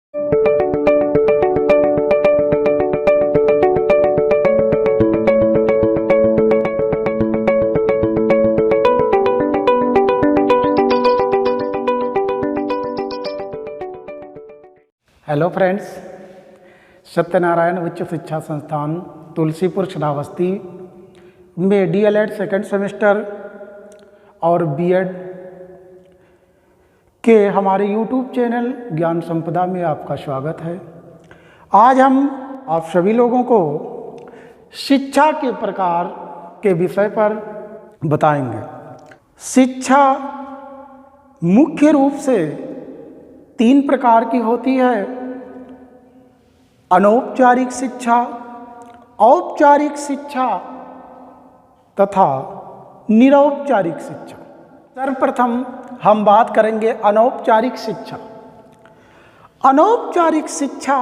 Hello friends, Satyanarayan उच्च शिक्षा संस्थान तुलसीपुर श्रावस्ती में डीएलएड सेकंड सेमेस्टर और बीएड के हमारे यूट्यूब चैनल ज्ञान संपदा में आपका स्वागत है। आज हम आप सभी लोगों को शिक्षा के प्रकार के विषय पर बताएंगे। शिक्षा मुख्य रूप से 3 प्रकार की होती है: अनौपचारिक शिक्षा, औपचारिक शिक्षा तथा निरौपचारिक शिक्षा। सर्वप्रथम हम बात करेंगे अनौपचारिक शिक्षा। अनौपचारिक शिक्षा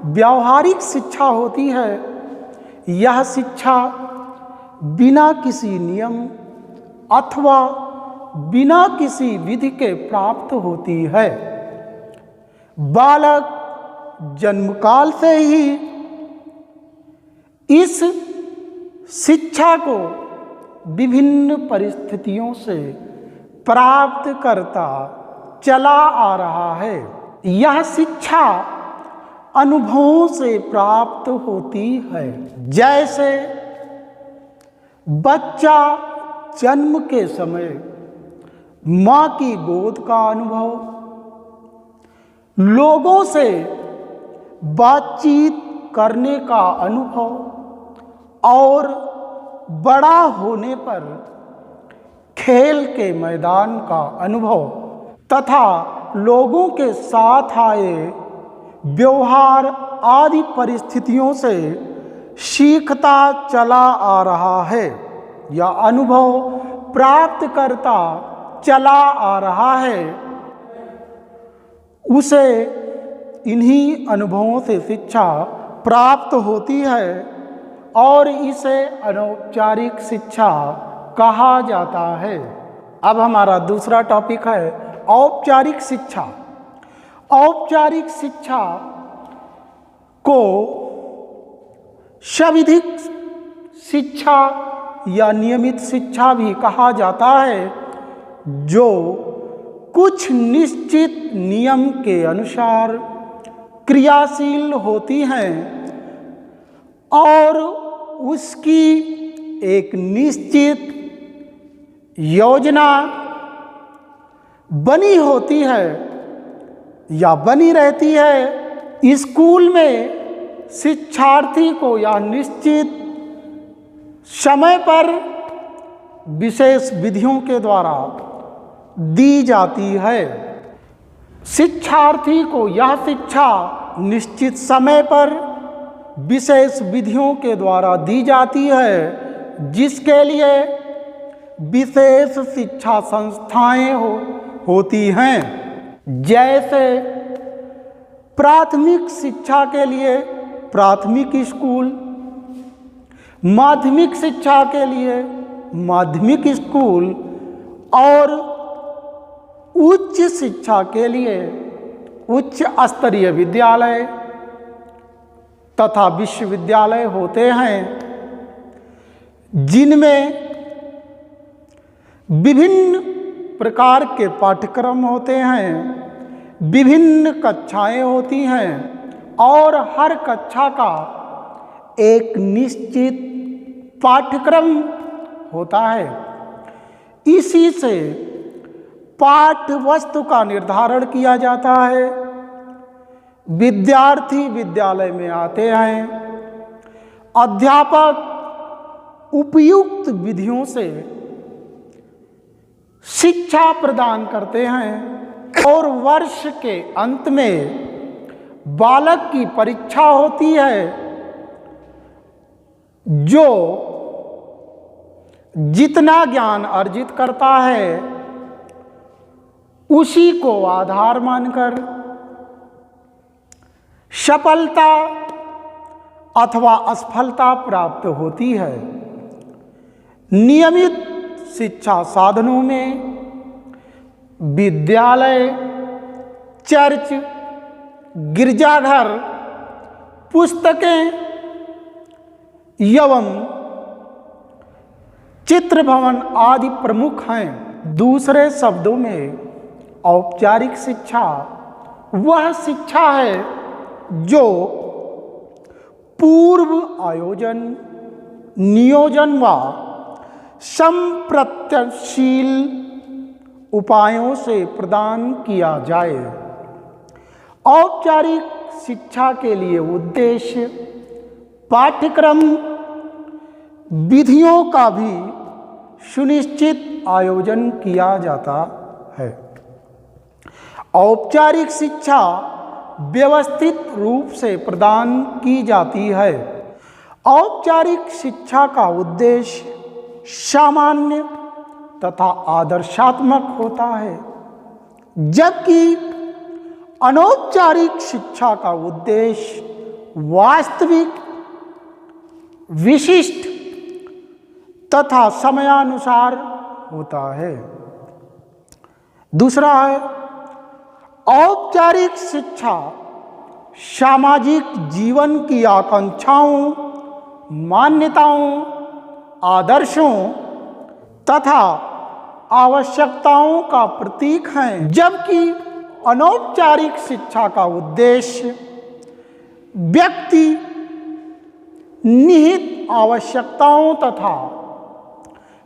व्यावहारिक शिक्षा होती है। यह शिक्षा बिना किसी नियम अथवा बिना किसी विधि के प्राप्त होती है। बालक जन्मकाल से ही इस शिक्षा को विभिन्न परिस्थितियों से प्राप्त करता चला आ रहा है। यह शिक्षा अनुभवों से प्राप्त होती है। जैसे बच्चा जन्म के समय माँ की गोद का अनुभव, लोगों से बातचीत करने का अनुभव और बड़ा होने पर खेल के मैदान का अनुभव तथा लोगों के साथ आए व्यवहार आदि परिस्थितियों से सीखता चला आ रहा है या अनुभव प्राप्त करता चला आ रहा है। उसे इन्हीं अनुभवों से शिक्षा प्राप्त होती है और इसे अनौपचारिक शिक्षा कहा जाता है। अब हमारा दूसरा टॉपिक है औपचारिक शिक्षा। औपचारिक शिक्षा को सविधिक शिक्षा या नियमित शिक्षा भी कहा जाता है, जो कुछ निश्चित नियम के अनुसार क्रियाशील होती हैं और उसकी एक निश्चित योजना बनी होती है या बनी रहती है। स्कूल में शिक्षार्थी को यह निश्चित समय पर विशेष विधियों के द्वारा दी जाती है। शिक्षार्थी को यह शिक्षा निश्चित समय पर विशेष विधियों के द्वारा दी जाती है, जिसके लिए विशेष शिक्षा संस्थाएं होती हैं। जैसे प्राथमिक शिक्षा के लिए प्राथमिक स्कूल, माध्यमिक शिक्षा के लिए माध्यमिक स्कूल और उच्च शिक्षा के लिए उच्च स्तरीय विद्यालय तथा विश्वविद्यालय होते हैं, जिनमें विभिन्न प्रकार के पाठ्यक्रम होते हैं, विभिन्न कक्षाएं होती हैं और हर कक्षा का एक निश्चित पाठ्यक्रम होता है। इसी से पाठ्य वस्तु का निर्धारण किया जाता है। विद्यार्थी विद्यालय में आते हैं, अध्यापक उपयुक्त विधियों से शिक्षा प्रदान करते हैं और वर्ष के अंत में बालक की परीक्षा होती है, जो जितना ज्ञान अर्जित करता है उसी को आधार मानकर सफलता अथवा असफलता प्राप्त होती है। नियमित शिक्षा साधनों में विद्यालय, चर्च गिरजाघर, पुस्तकें एवं चित्र भवन आदि प्रमुख हैं। दूसरे शब्दों में औपचारिक शिक्षा वह शिक्षा है जो पूर्व आयोजन, नियोजन व संप्रत्यक्षशील उपायों से प्रदान किया जाए। औपचारिक शिक्षा के लिए उद्देश्य पाठ्यक्रम विधियों का भी सुनिश्चित आयोजन किया जाता है। औपचारिक शिक्षा व्यवस्थित रूप से प्रदान की जाती है। औपचारिक शिक्षा का उद्देश्य सामान्य तथा आदर्शात्मक होता है, जबकि अनौपचारिक शिक्षा का उद्देश्य वास्तविक, विशिष्ट तथा समयानुसार होता है। दूसरा है औपचारिक शिक्षा सामाजिक जीवन की आकांक्षाओं, मान्यताओं, आदर्शों तथा आवश्यकताओं का प्रतीक है, जबकि अनौपचारिक शिक्षा का उद्देश्य व्यक्ति निहित आवश्यकताओं तथा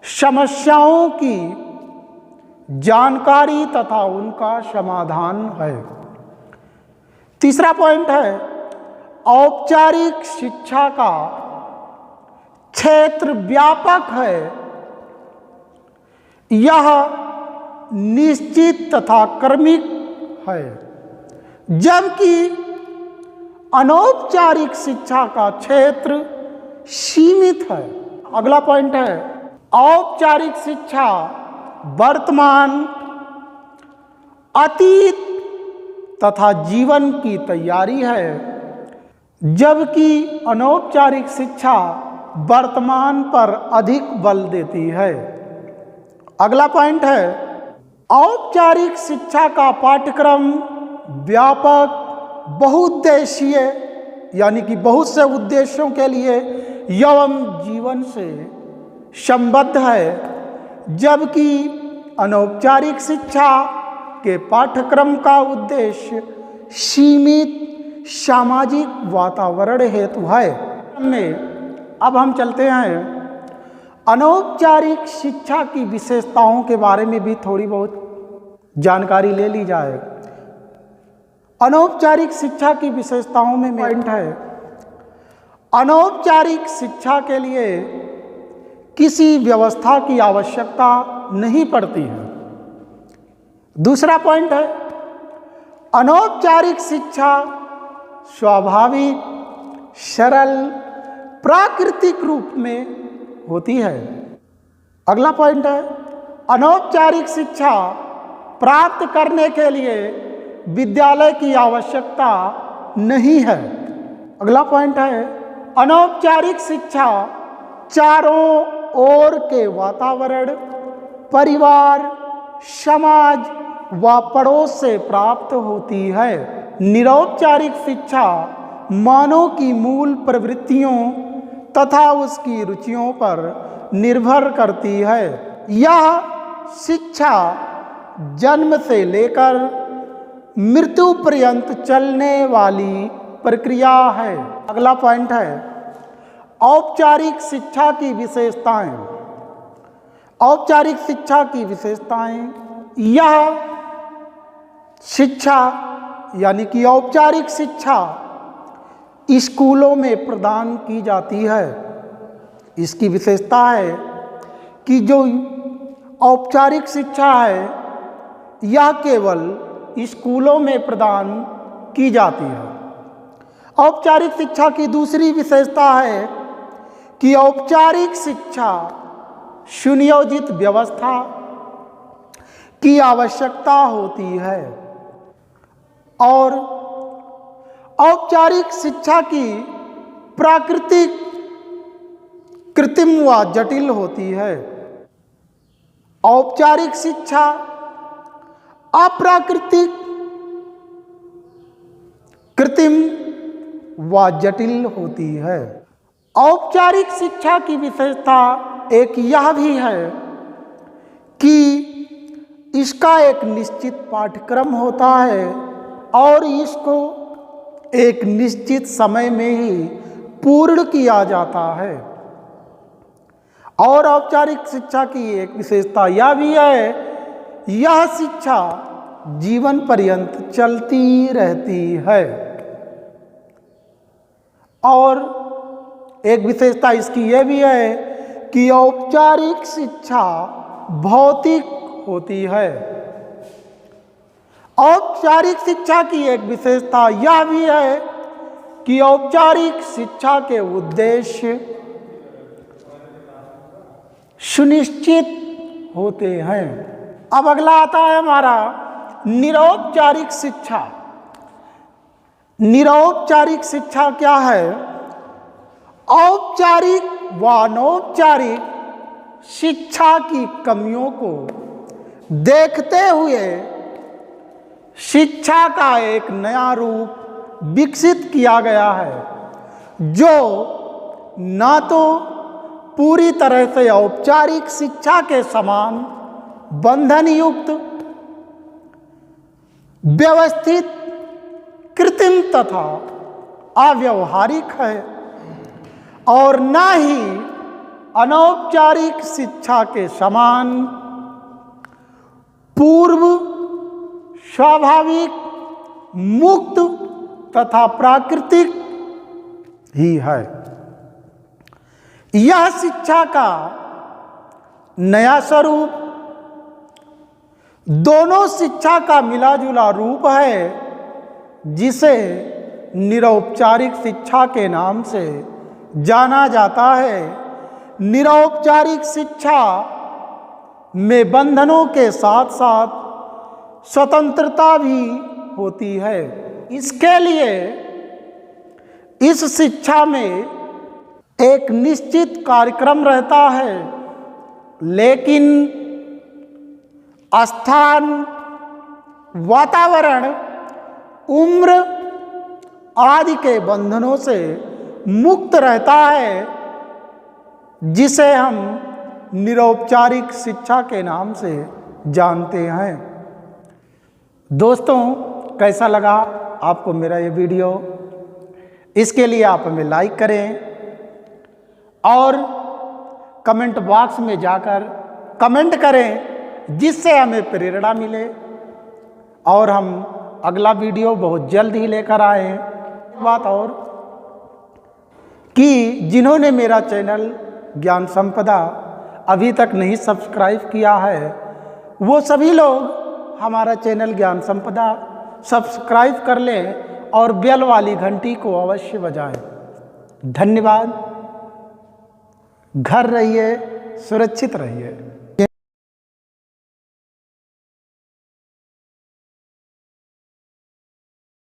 समस्याओं की जानकारी तथा उनका समाधान है। तीसरा पॉइंट है औपचारिक शिक्षा का क्षेत्र व्यापक है। यह निश्चित तथा क्रमिक है, जबकि अनौपचारिक शिक्षा का क्षेत्र सीमित है। अगला पॉइंट है औपचारिक शिक्षा वर्तमान, अतीत तथा जीवन की तैयारी है, जबकि अनौपचारिक शिक्षा वर्तमान पर अधिक बल देती है। अगला पॉइंट है औपचारिक शिक्षा का पाठ्यक्रम व्यापक, बहुउद्देशीय यानी कि बहुत से उद्देश्यों के लिए एवं जीवन से संबद्ध है, जबकि अनौपचारिक शिक्षा के पाठ्यक्रम का उद्देश्य सीमित सामाजिक वातावरण हेतु है। अब हम चलते हैं अनौपचारिक शिक्षा की विशेषताओं के बारे में भी थोड़ी बहुत जानकारी ले ली जाए। अनौपचारिक शिक्षा की विशेषताओं में पॉइंट है अनौपचारिक शिक्षा के लिए किसी व्यवस्था की आवश्यकता नहीं पड़ती है। दूसरा पॉइंट है अनौपचारिक शिक्षा स्वाभाविक, सरल, प्राकृतिक रूप में होती है। अगला पॉइंट है अनौपचारिक शिक्षा प्राप्त करने के लिए विद्यालय की आवश्यकता नहीं है। अगला पॉइंट है अनौपचारिक शिक्षा चारों ओर के वातावरण, परिवार, समाज व पड़ोस से प्राप्त होती है। निरौपचारिक शिक्षा मानव की मूल प्रवृत्तियों तथा उसकी रुचियों पर निर्भर करती है। यह शिक्षा जन्म से लेकर मृत्यु पर्यंत चलने वाली प्रक्रिया है। अगला पॉइंट है औपचारिक शिक्षा की विशेषताएं। औपचारिक शिक्षा की विशेषताएं, यह शिक्षा यानी कि औपचारिक शिक्षा स्कूलों में प्रदान की जाती है। इसकी विशेषता है कि जो औपचारिक शिक्षा है यह केवल स्कूलों में प्रदान की जाती है। औपचारिक शिक्षा की दूसरी विशेषता है कि औपचारिक शिक्षा सुनियोजित व्यवस्था की आवश्यकता होती है और औपचारिक शिक्षा की प्राकृतिक, कृत्रिम व जटिल होती है। औपचारिक शिक्षा अप्राकृतिक, कृत्रिम व जटिल होती है। औपचारिक शिक्षा की विशेषता एक यह भी है कि इसका एक निश्चित पाठ्यक्रम होता है और इसको एक निश्चित समय में ही पूर्ण किया जाता है। और औपचारिक शिक्षा की एक विशेषता यह भी है, यह शिक्षा जीवन पर्यंत चलती रहती है। और एक विशेषता इसकी यह भी है कि औपचारिक शिक्षा भौतिक होती है। औपचारिक शिक्षा की एक विशेषता यह भी है कि औपचारिक शिक्षा के उद्देश्य सुनिश्चित होते हैं। अब अगला आता है हमारा निरौपचारिक शिक्षा। निरौपचारिक शिक्षा क्या है? औपचारिक व अनौपचारिक शिक्षा की कमियों को देखते हुए शिक्षा का एक नया रूप विकसित किया गया है, जो न तो पूरी तरह से औपचारिक शिक्षा के समान बंधन युक्त, व्यवस्थित, कृत्रिम तथा अव्यावहारिक है और न ही अनौपचारिक शिक्षा के समान पूर्व, स्वाभाविक, मुक्त तथा प्राकृतिक ही है। यह शिक्षा का नया स्वरूप दोनों शिक्षा का मिलाजुला रूप है, जिसे निरौपचारिक शिक्षा के नाम से जाना जाता है। निरौपचारिक शिक्षा में बंधनों के साथ साथ स्वतंत्रता भी होती है। इसके लिए इस शिक्षा में एक निश्चित कार्यक्रम रहता है, लेकिन स्थान, वातावरण, उम्र आदि के बंधनों से मुक्त रहता है, जिसे हम निरौपचारिक शिक्षा के नाम से जानते हैं। दोस्तों, कैसा लगा आपको मेरा ये वीडियो? इसके लिए आप हमें लाइक करें और कमेंट बॉक्स में जाकर कमेंट करें, जिससे हमें प्रेरणा मिले और हम अगला वीडियो बहुत जल्द ही लेकर आए। बात और कि जिन्होंने मेरा चैनल ज्ञान संपदा अभी तक नहीं सब्सक्राइब किया है, वो सभी लोग हमारा चैनल ज्ञान संपदा सब्सक्राइब कर लें और बेल वाली घंटी को अवश्य बजाएं। धन्यवाद। घर रहिए, सुरक्षित रहिए।